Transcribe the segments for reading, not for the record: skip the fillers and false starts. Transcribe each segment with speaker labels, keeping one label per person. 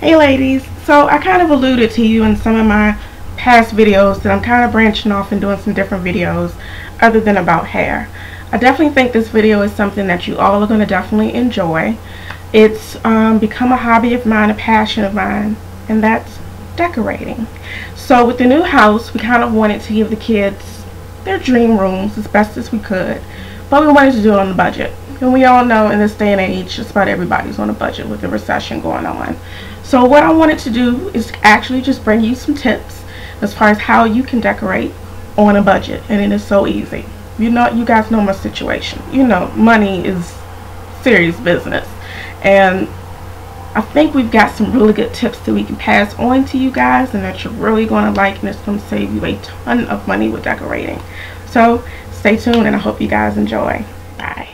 Speaker 1: Hey ladies, so I kind of alluded to you in some of my past videos that I'm kind of branching off and doing some different videos other than about hair. I definitely think this video is something that you all are going to definitely enjoy. It's become a hobby of mine, a passion of mine, and that's decorating. So with the new house, we kind of wanted to give the kids their dream rooms as best as we could, but we wanted to do it on a budget. And we all know in this day and age, just about everybody's on a budget with the recession going on. So what I wanted to do is actually just bring you some tips as far as how you can decorate on a budget, and it is so easy. You guys know my situation. You know, money is serious business, and I think we've got some really good tips that we can pass on to you guys and that you're really going to like, and it's going to save you a ton of money with decorating. So stay tuned, and I hope you guys enjoy. Bye.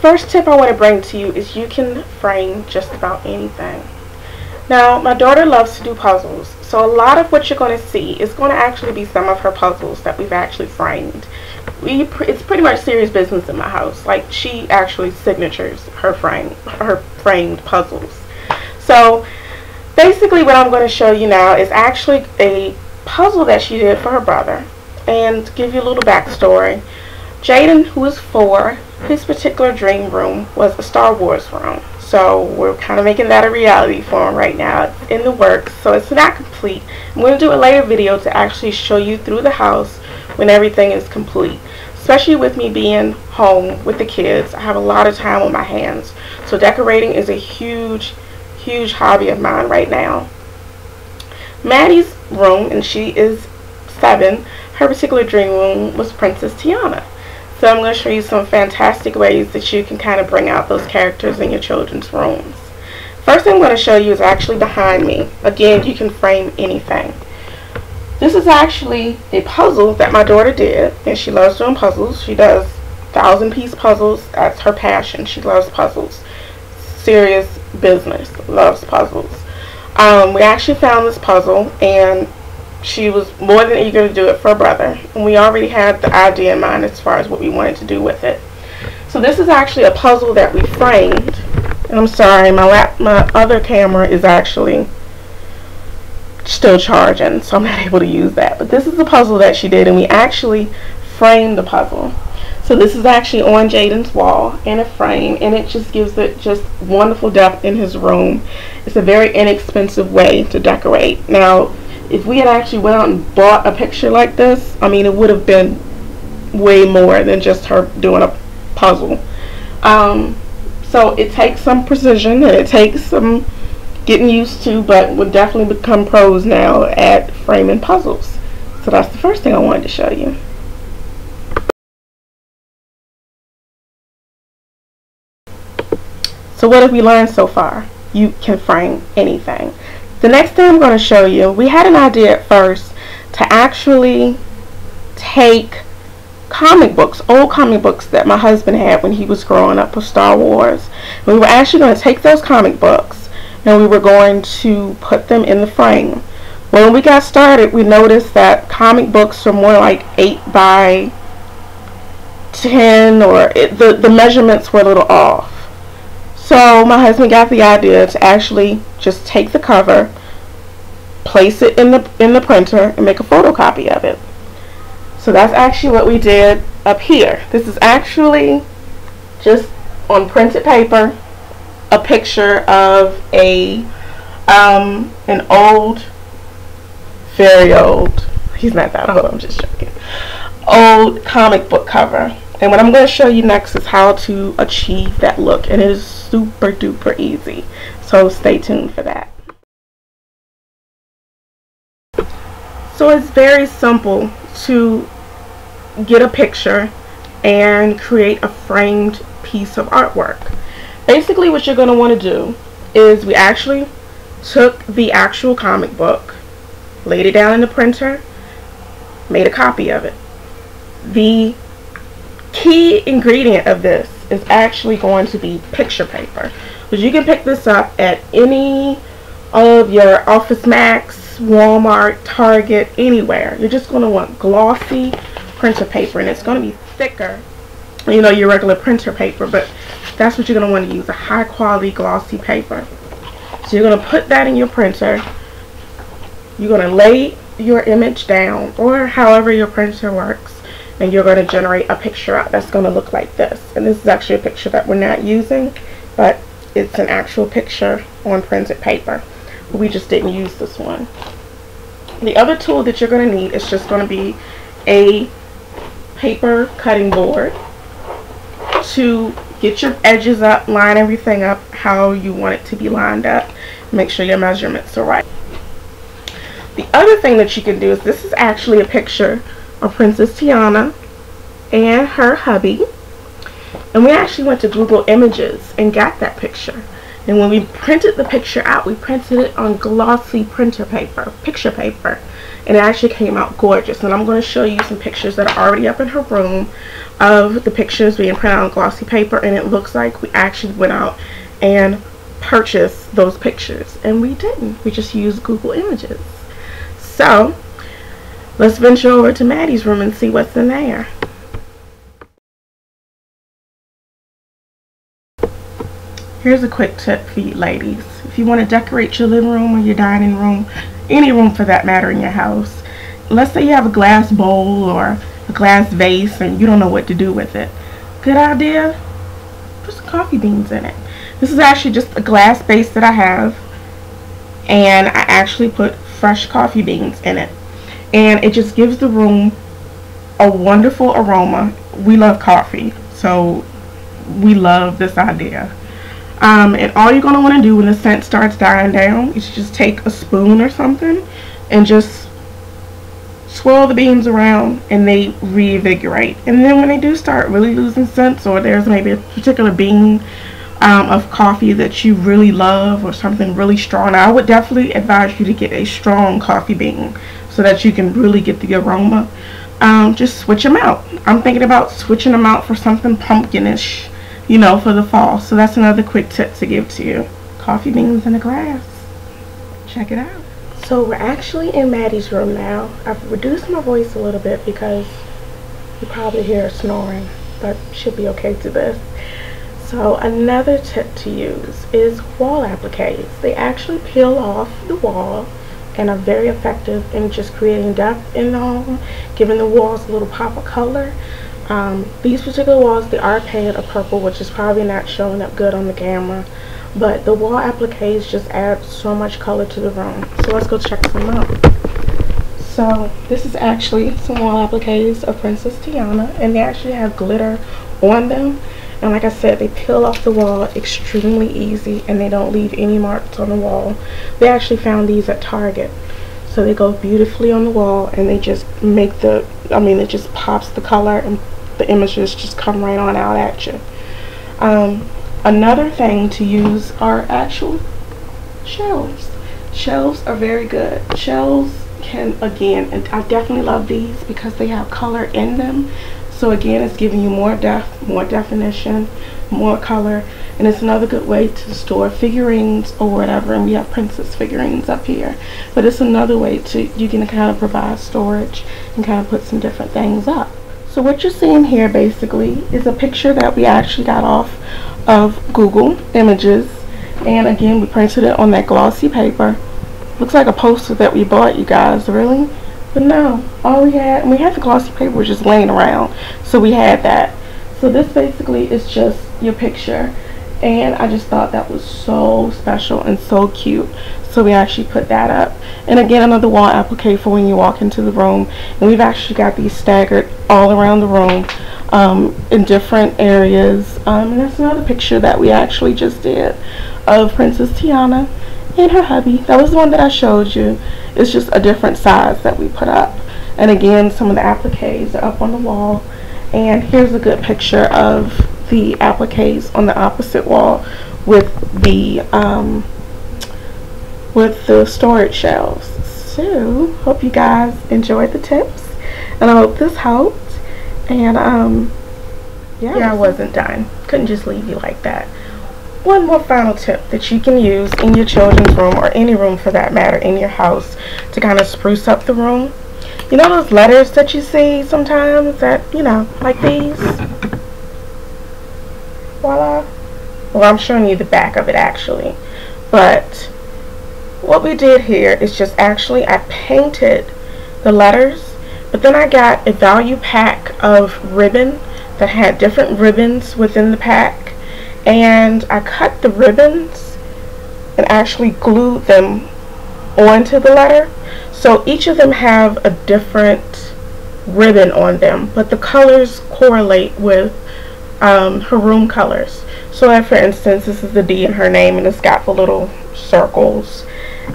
Speaker 1: First tip I want to bring to you is you can frame just about anything. Now, my daughter loves to do puzzles, so a lot of what you're going to see is going to actually be some of her puzzles that we've actually framed. It's pretty much serious business in my house. Like, she actually signatures her framed puzzles. So basically what I'm going to show you now is actually a puzzle that she did for her brother. And to give you a little backstory, Jaden, who is 4, his particular dream room was a Star Wars room. So we're kind of making that a reality for him right now. It's in the works, so it's not complete. I'm going to do a later video to actually show you through the house when everything is complete. Especially with me being home with the kids, I have a lot of time on my hands. So decorating is a huge, huge hobby of mine right now. Maddie's room, and she is 7, her particular dream room was Princess Tiana. So I'm going to show you some fantastic ways that you can kind of bring out those characters in your children's rooms. First thing I'm going to show you is actually behind me. Again, you can frame anything. This is actually a puzzle that my daughter did, and she loves doing puzzles. She does 1,000-piece puzzles. That's her passion. She loves puzzles. Serious business. Loves puzzles. We actually found this puzzle, and she was more than eager to do it for her brother, and we already had the idea in mind as far as what we wanted to do with it. So this is actually a puzzle that we framed, and I'm sorry, my other camera is actually still charging, so I'm not able to use that. But this is the puzzle that she did, and we actually framed the puzzle. So this is actually on Jaden's wall in a frame, and it just gives it just wonderful depth in his room. It's a very inexpensive way to decorate. Now, if we had actually went out and bought a picture like this, I mean, it would have been way more than just her doing a puzzle. So it takes some precision, and it takes some getting used to, but we'll definitely become pros now at framing puzzles. So that's the first thing I wanted to show you. So what have we learned so far? You can frame anything. The next thing I'm going to show you, we had an idea at first to actually take comic books, old comic books that my husband had when he was growing up with Star Wars. We were actually going to take those comic books and we were going to put them in the frame. When we got started, we noticed that comic books are more like 8 by 10, or the measurements were a little off. So my husband got the idea to actually just take the cover, place it in the printer, and make a photocopy of it. So that's actually what we did up here. This is actually just on printed paper, a picture of an old, very old, he's not that old, I'm just joking, old comic book cover. And what I'm going to show you next is how to achieve that look, and it is super duper easy. So stay tuned for that. So it's very simple to get a picture and create a framed piece of artwork. Basically what you're going to want to do is we actually took the actual comic book, laid it down in the printer, made a copy of it. The key ingredient of this is actually going to be picture paper, because you can pick this up at any of your Office Max, Walmart, Target, anywhere. You're just going to want glossy printer paper, and it's going to be thicker, you know, your regular printer paper, but that's what you're going to want to use, a high quality glossy paper. So you're going to put that in your printer. You're going to lay your image down, or however your printer works, and you're going to generate a picture out that's going to look like this. And this is actually a picture that we're not using, but it's an actual picture on printed paper. We just didn't use this one. The other tool that you're going to need is just going to be a paper cutting board to get your edges up, line everything up how you want it to be lined up. Make sure your measurements are right. The other thing that you can do is, this is actually a picture of Princess Tiana and her hubby. And we actually went to Google Images and got that picture. And when we printed the picture out, we printed it on glossy picture paper. And it actually came out gorgeous. And I'm going to show you some pictures that are already up in her room of the pictures being printed on glossy paper. And it looks like we actually went out and purchased those pictures. And we didn't. We just used Google Images. So let's venture over to Maddie's room and see what's in there. Here's a quick tip for you ladies. If you want to decorate your living room or your dining room, any room for that matter in your house, let's say you have a glass bowl or a glass vase and you don't know what to do with it. Good idea? Put some coffee beans in it. This is actually just a glass base that I have, and I actually put fresh coffee beans in it. And it just gives the room a wonderful aroma. We love coffee, so we love this idea. And all you're going to want to do when the scent starts dying down is just take a spoon or something and just swirl the beans around, and they reinvigorate. And then when they do start really losing scents, or there's maybe a particular bean of coffee that you really love or something really strong, I would definitely advise you to get a strong coffee bean so that you can really get the aroma. Just switch them out. I'm thinking about switching them out for something pumpkinish, you know, for the fall. So that's another quick tip to give to you. Coffee beans in a glass. Check it out. So we're actually in Maddie's room now. I've reduced my voice a little bit because you probably hear her snoring, but should be okay to this. So another tip to use is wall appliques. They actually peel off the wall and are very effective in just creating depth in the home, giving the walls a little pop of color. These particular walls, they are painted a purple, which is probably not showing up good on the camera, but the wall appliques just add so much color to the room. So let's go check some out. So this is actually some wall appliques of Princess Tiana, and they actually have glitter on them. And like I said, they peel off the wall extremely easy, and they don't leave any marks on the wall. They actually found these at Target. So they go beautifully on the wall, and they just make the, it just pops the color, and the images just come right on out at you. Another thing to use are actual shelves. Shelves are very good. Shelves can, again, and I definitely love these because they have color in them. So again, it's giving you more depth, more definition, more color, and it's another good way to store figurines or whatever. And we have princess figurines up here, but it's another way to, you can kind of provide storage and kind of put some different things up. So what you're seeing here basically is a picture that we actually got off of Google Images, and again, we printed it on that glossy paper. Looks like a poster that we bought, you guys, really? But no, all we had, and we had the glossy paper just laying around, so we had that. So this basically is just your picture, and I just thought that was so special and so cute, so we actually put that up. And again, another wall applique for when you walk into the room, and we've actually got these staggered all around the room in different areas. And that's another picture that we actually just did of Princess Tiana and her hubby. That was the one that I showed you. It's just a different size that we put up. And again, some of the appliques are up on the wall. And here's a good picture of the appliques on the opposite wall with the storage shelves. So hope you guys enjoyed the tips, and I hope this helped. And yeah, I wasn't done. Couldn't just leave you like that. One more final tip that you can use in your children's room, or any room for that matter in your house, to kind of spruce up the room. You know those letters that you see sometimes that, you know, like these? Voila. Well, I'm showing you the back of it actually. But what we did here is just actually I painted the letters, but then I got a value pack of ribbon that had different ribbons within the pack, and I cut the ribbons and actually glued them onto the letter. So each of them have a different ribbon on them, but the colors correlate with her room colors. So like for instance, this is the D in her name and it's got the little circles,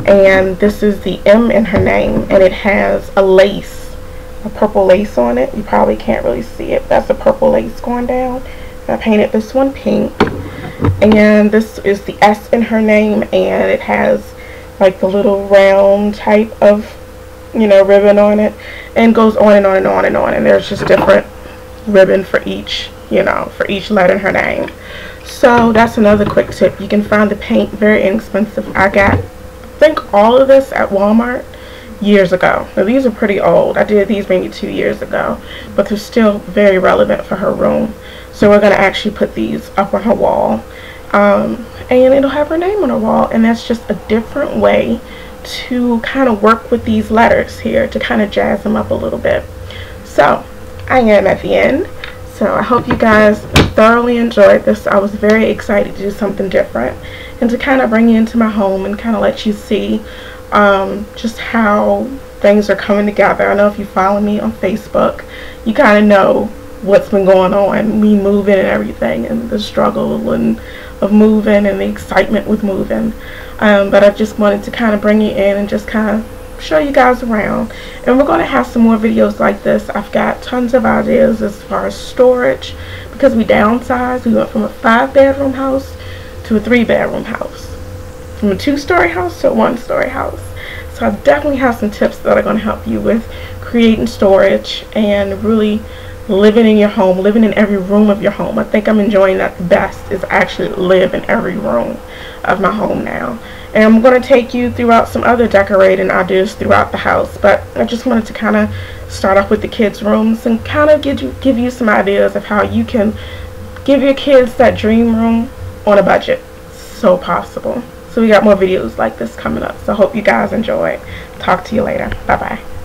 Speaker 1: and this is the M in her name and it has a lace, a purple lace on it. You probably can't really see it. That's a purple lace going down. And I painted this one pink, and this is the S in her name and it has like the little round type of, you know, ribbon on it, and goes on and on and on and on, and there's just different ribbon for each, you know, for each letter in her name. So that's another quick tip. You can find the paint very inexpensive. I got, I think, all of this at Walmart years ago. Now these are pretty old. I did these maybe 2 years ago, but they're still very relevant for her room. So we're going to actually put these up on her wall, and it'll have her name on her wall, and that's just a different way to kind of work with these letters here to kind of jazz them up a little bit. So I am at the end. So I hope you guys thoroughly enjoyed this. I was very excited to do something different and to kind of bring you into my home and kind of let you see just how things are coming together. I know if you follow me on Facebook, you kind of know what's been going on, me moving and everything, and the struggle and of moving and the excitement with moving. But I just wanted to kind of bring you in and just kind of show you guys around, and we're going to have some more videos like this. I've got tons of ideas as far as storage, because we downsized. We went from a 5-bedroom house to a 3-bedroom house, from a 2-story house to a 1-story house. So I definitely have some tips that are going to help you with creating storage and really living in your home, living in every room of your home. I think I'm enjoying that the best, is actually live in every room of my home now. And I'm going to take you throughout some other decorating ideas throughout the house, but I just wanted to kind of start off with the kids' rooms and kind of give you some ideas of how you can give your kids that dream room on a budget. So possible. So we got more videos like this coming up, so I hope you guys enjoy. Talk to you later. Bye bye.